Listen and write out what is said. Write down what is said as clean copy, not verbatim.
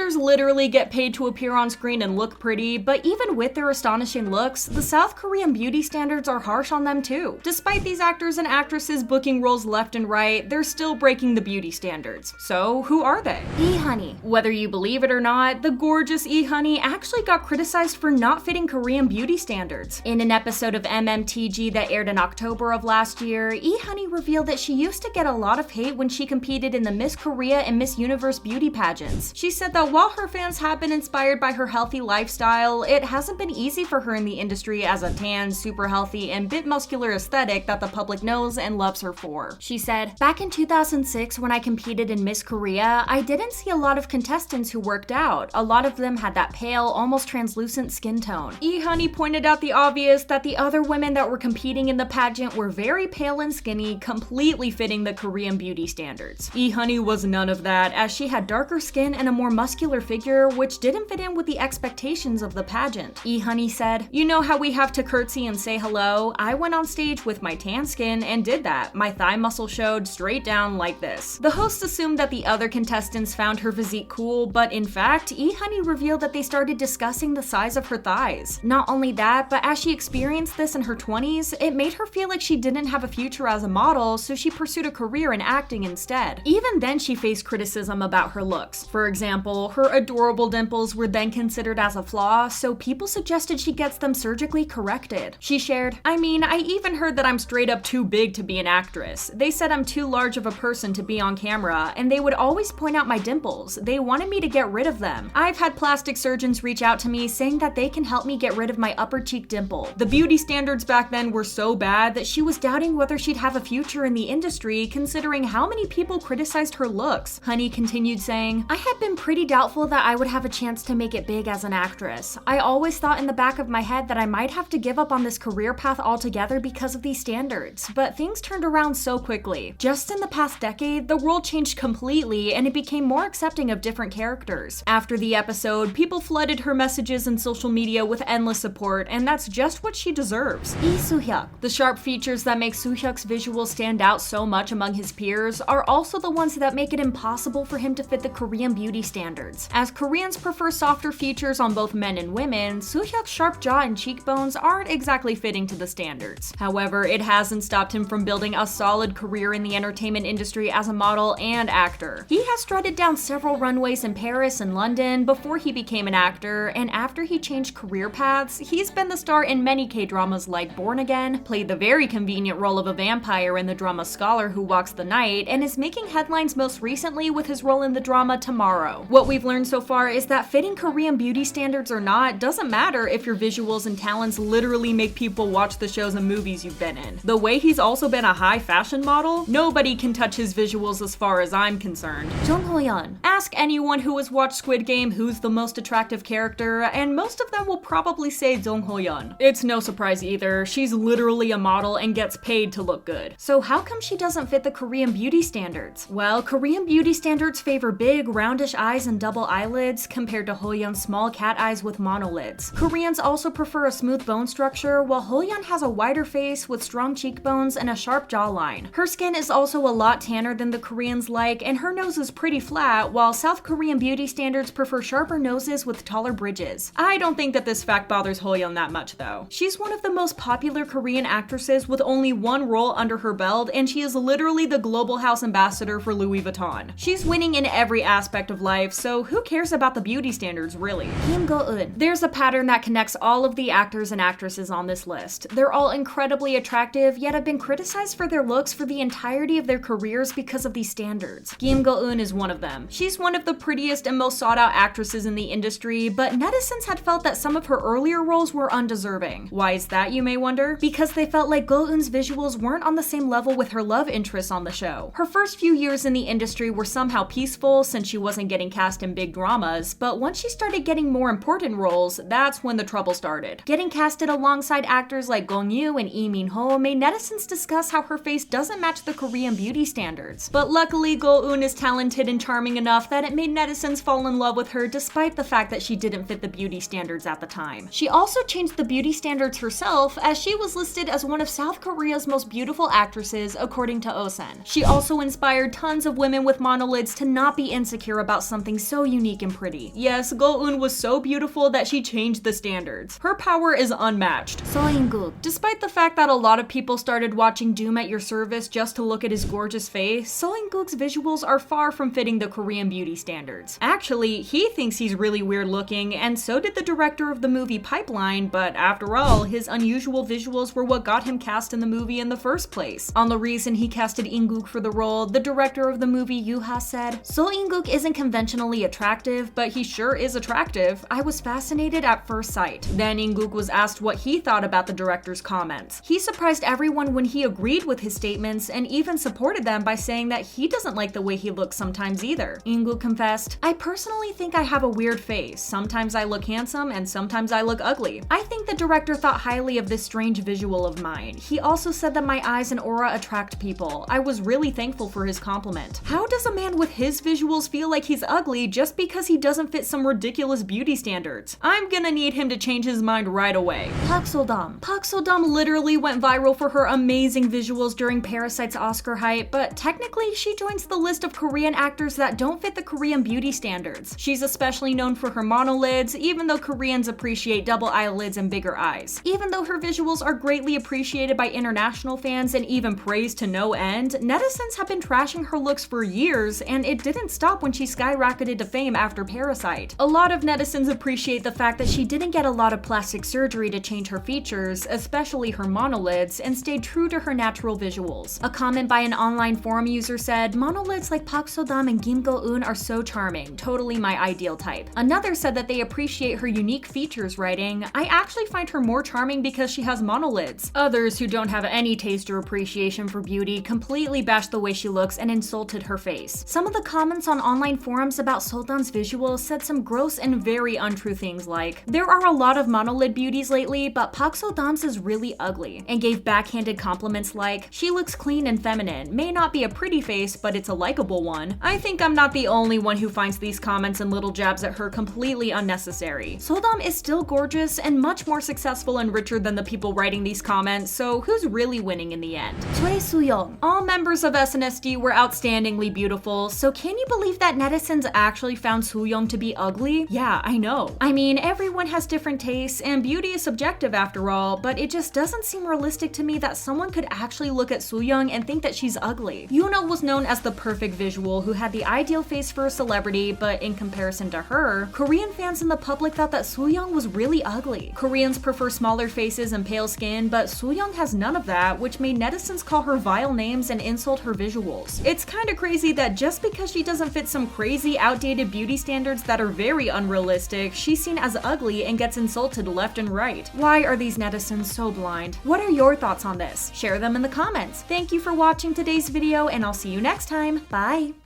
Actors literally get paid to appear on screen and look pretty, but even with their astonishing looks, the South Korean beauty standards are harsh on them too. Despite these actors and actresses booking roles left and right, they're still breaking the beauty standards. So who are they? E-Honey. Whether you believe it or not, the gorgeous E-Honey actually got criticized for not fitting Korean beauty standards. In an episode of MMTG that aired in October of last year, E-Honey revealed that she used to get a lot of hate when she competed in the Miss Korea and Miss Universe beauty pageants. She said that while her fans have been inspired by her healthy lifestyle, it hasn't been easy for her in the industry as a tan, super healthy, and bit muscular aesthetic that the public knows and loves her for. She said, "Back in 2006 when I competed in Miss Korea, I didn't see a lot of contestants who worked out. A lot of them had that pale, almost translucent skin tone." E-Honey pointed out the obvious, that the other women that were competing in the pageant were very pale and skinny, completely fitting the Korean beauty standards. E-Honey was none of that, as she had darker skin and a more muscular figure, which didn't fit in with the expectations of the pageant. E-Honey said, "You know how we have to curtsy and say hello? I went on stage with my tan skin and did that. My thigh muscle showed straight down like this." The host assumed that the other contestants found her physique cool, but in fact, E-Honey revealed that they started discussing the size of her thighs. Not only that, but as she experienced this in her 20s, it made her feel like she didn't have a future as a model, so she pursued a career in acting instead. Even then, she faced criticism about her looks. For example, her adorable dimples were then considered as a flaw, so people suggested she gets them surgically corrected. She shared, "I mean, I even heard that I'm straight up too big to be an actress. They said I'm too large of a person to be on camera, and they would always point out my dimples. They wanted me to get rid of them. I've had plastic surgeons reach out to me saying that they can help me get rid of my upper cheek dimple." The beauty standards back then were so bad that she was doubting whether she'd have a future in the industry, considering how many people criticized her looks. Honey continued saying, "I had been pretty doubtful that I would have a chance to make it big as an actress. I always thought in the back of my head that I might have to give up on this career path altogether because of these standards, but things turned around so quickly. Just in the past decade, the world changed completely and it became more accepting of different characters." After the episode, people flooded her messages and social media with endless support, and that's just what she deserves. Soo-hyuk. The sharp features that make Soo-hyuk's visuals stand out so much among his peers are also the ones that make it impossible for him to fit the Korean beauty standards. As Koreans prefer softer features on both men and women, Soo-hyuk's sharp jaw and cheekbones aren't exactly fitting to the standards. However, it hasn't stopped him from building a solid career in the entertainment industry as a model and actor. He has strutted down several runways in Paris and London before he became an actor, and after he changed career paths, he's been the star in many K-dramas like Born Again, played the very convenient role of a vampire in the drama Scholar Who Walks the Night, and is making headlines most recently with his role in the drama Tomorrow. What we've learned so far is that fitting Korean beauty standards or not doesn't matter if your visuals and talents literally make people watch the shows and movies you've been in. The way he's also been a high fashion model, nobody can touch his visuals as far as I'm concerned. Jung Ho-yeon. Ask anyone who has watched Squid Game who's the most attractive character, and most of them will probably say Jung Ho-yeon. It's no surprise either, she's literally a model and gets paid to look good. So how come she doesn't fit the Korean beauty standards? Well, Korean beauty standards favor big, roundish eyes and double eyelids compared to Ho-yeon's small cat eyes with monolids. Koreans also prefer a smooth bone structure, while Ho-yeon has a wider face with strong cheekbones and a sharp jawline. Her skin is also a lot tanner than the Koreans like, and her nose is pretty flat, while South Korean beauty standards prefer sharper noses with taller bridges. I don't think that this fact bothers Ho-yeon that much though. She's one of the most popular Korean actresses with only one role under her belt, and she is literally the global house ambassador for Louis Vuitton. She's winning in every aspect of life, so who cares about the beauty standards really? Kim Go-eun. There's a pattern that connects all of the actors and actresses on this list. They're all incredibly attractive, yet have been criticized for their looks for the entirety of their careers because of these standards. Kim Go-eun is one of them. She's one of the prettiest and most sought out actresses in the industry, but netizens had felt that some of her earlier roles were undeserving. Why is that, you may wonder? Because they felt like Go-eun's visuals weren't on the same level with her love interests on the show. Her first few years in the industry were somehow peaceful since she wasn't getting cast in big dramas, but once she started getting more important roles, that's when the trouble started. Getting casted alongside actors like Gong Yoo and Lee Min-ho made netizens discuss how her face doesn't match the Korean beauty standards. But luckily, Go-eun is talented and charming enough that it made netizens fall in love with her despite the fact that she didn't fit the beauty standards at the time. She also changed the beauty standards herself, as she was listed as one of South Korea's most beautiful actresses according to Osen. She also inspired tons of women with monolids to not be insecure about something so so unique and pretty. Yes, Go-eun was so beautiful that she changed the standards. Her power is unmatched. So-hyuk. Despite the fact that a lot of people started watching Doom at Your Service just to look at his gorgeous face, So-hyuk's visuals are far from fitting the Korean beauty standards. Actually, he thinks he's really weird looking, and so did the director of the movie Pipeline, but after all, his unusual visuals were what got him cast in the movie in the first place. On the reason he casted In-guk for the role, the director of the movie Yuha said, "So In-guk isn't conventionally attractive, but he sure is attractive. I was fascinated at first sight." Then In-guk was asked what he thought about the director's comments. He surprised everyone when he agreed with his statements and even supported them by saying that he doesn't like the way he looks sometimes either. In-guk confessed, "I personally think I have a weird face. Sometimes I look handsome and sometimes I look ugly. I think the director thought highly of this strange visual of mine. He also said that my eyes and aura attract people. I was really thankful for his compliment." How does a man with his visuals feel like he's ugly just because he doesn't fit some ridiculous beauty standards? I'm gonna need him to change his mind right away. Park So-dam. Park So-dam literally went viral for her amazing visuals during Parasite's Oscar hype, but technically she joins the list of Korean actors that don't fit the Korean beauty standards. She's especially known for her monolids, even though Koreans appreciate double eyelids and bigger eyes. Even though her visuals are greatly appreciated by international fans and even praised to no end, netizens have been trashing her looks for years, and it didn't stop when she skyrocketed to fame after Parasite. A lot of netizens appreciate the fact that she didn't get a lot of plastic surgery to change her features, especially her monolids, and stayed true to her natural visuals. A comment by an online forum user said, "Monolids like Park So-dam and Kim Go-eun are so charming, totally my ideal type." Another said that they appreciate her unique features, writing, "I actually find her more charming because she has monolids." Others who don't have any taste or appreciation for beauty completely bashed the way she looks and insulted her face. Some of the comments on online forums about So-dam's visuals said some gross and very untrue things like, "There are a lot of monolid beauties lately, but Park So-dam's is really ugly," and gave backhanded compliments like, "She looks clean and feminine, may not be a pretty face, but it's a likable one." I think I'm not the only one who finds these comments and little jabs at her completely unnecessary. So-dam is still gorgeous and much more successful and richer than the people writing these comments, so who's really winning in the end? Soo-hyuk. All members of SNSD were outstandingly beautiful, so can you believe that netizens actually found Soo-hyuk to be ugly? Yeah, I know. I mean, everyone has different tastes, and beauty is subjective after all, but it just doesn't seem realistic to me that someone could actually look at Soo-hyuk and think that she's ugly. Yoona was known as the perfect visual who had the ideal face for a celebrity, but in comparison to her, Korean fans and the public thought that Soo-hyuk was really ugly. Koreans prefer smaller faces and pale skin, but Soo-hyuk has none of that, which made netizens call her vile names and insult her visuals. It's kinda crazy that just because she doesn't fit some crazy, outdated beauty standards that are very unrealistic, she's seen as ugly and gets insulted left and right. Why are these netizens so blind? What are your thoughts on this? Share them in the comments. Thank you for watching today's video, and I'll see you next time. Bye!